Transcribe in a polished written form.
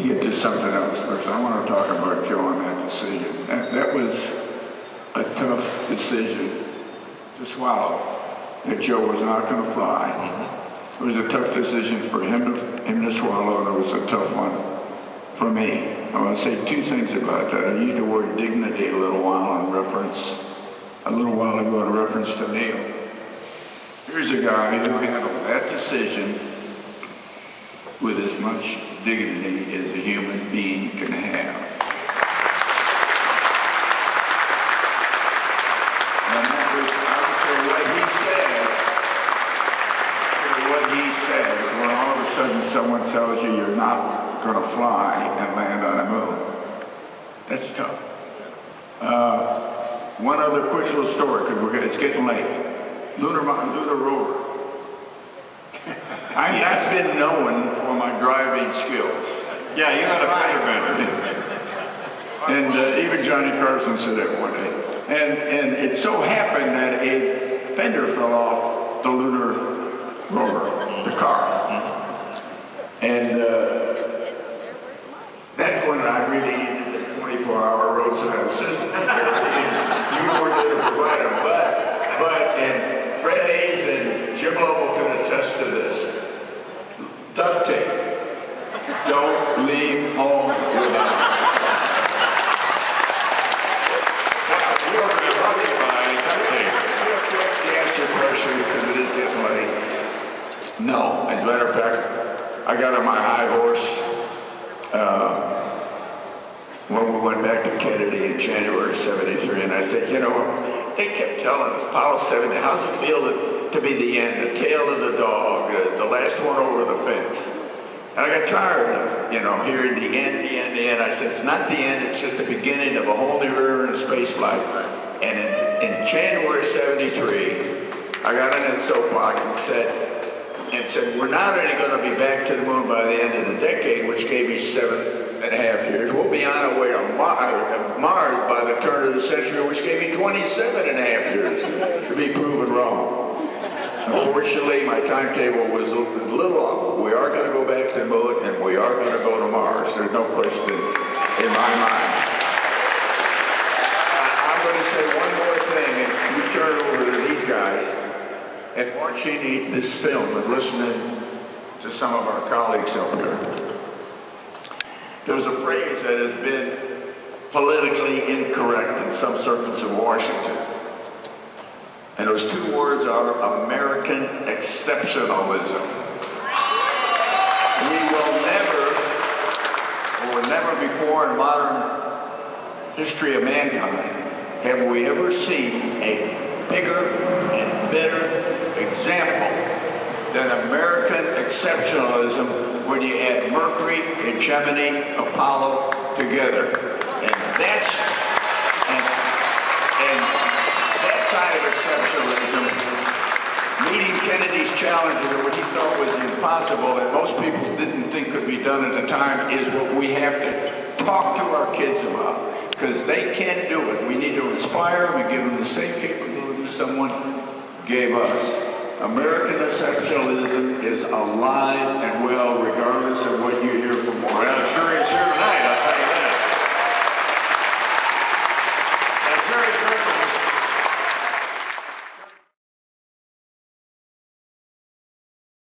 me get to something else first. I want to talk about Joe and that decision. That was a tough decision to swallow, that Joe was not going to fly. It was a tough decision for him to swallow, and it was a tough one for me. I want to say two things about that. I used the word dignity a little while ago in reference to Neil. Here's a guy who handled that decision with as much dignity as a human being can have. And that was, I don't care what he says, when all of a sudden someone tells you you're not going to fly and land on the moon. That's tough. One other quick little story, because it's getting late. Lunar rover. I've not been known for my driving skills. Yeah, you had a fender bender. And even Johnny Carson said it one day. And it so happened that a fender fell off the lunar rover, the car. And that's when I really needed the 24-hour roadside assistance. You weren't there to provide them, and Fred Hayes and Jim Lovell can attest to this. Duct tape. Don't leave home without it. We were going to brought to you by duct tape. To answer your question, because it is getting late. No, as a matter of fact, I got on my high horse when we went back to Kennedy in January '73, and I said, you know, they kept telling us, Apollo 70, how's it feel to be the end, the tail of the dog, the last one over the fence? And I got tired of, hearing the end. I said, it's not the end, it's just the beginning of a whole new era in space flight. And in January '73, I got on that soapbox and said, we're not only going to be back to the moon by the end of the decade, which gave me 7.5 years, we'll be on our way to Mars by the turn of the century, which gave me 27.5 years to be proven wrong. Unfortunately, my timetable was a little off. We are going to go back to the moon, and we are going to go to Mars. There's no question in my mind. I'm going to say one more thing, and we turn over to these guys, and watching this film and listening to some of our colleagues up here. There's a phrase that has been politically incorrect in some circles of Washington. And those two words are American exceptionalism. We will never before in modern history of mankind have we ever seen a bigger and better example than American exceptionalism when you add Mercury and Gemini, Apollo together. And that kind of exceptionalism, meeting Kennedy's challenges of what he thought was impossible, that most people didn't think could be done at the time, is what we have to talk to our kids about, because they can't do it. We need to inspire them and give them the same capabilities someone gave us. American exceptionalism is alive and well, regardless of what you hear from Washington. Well, it sure is here tonight, I'll tell you that. That's very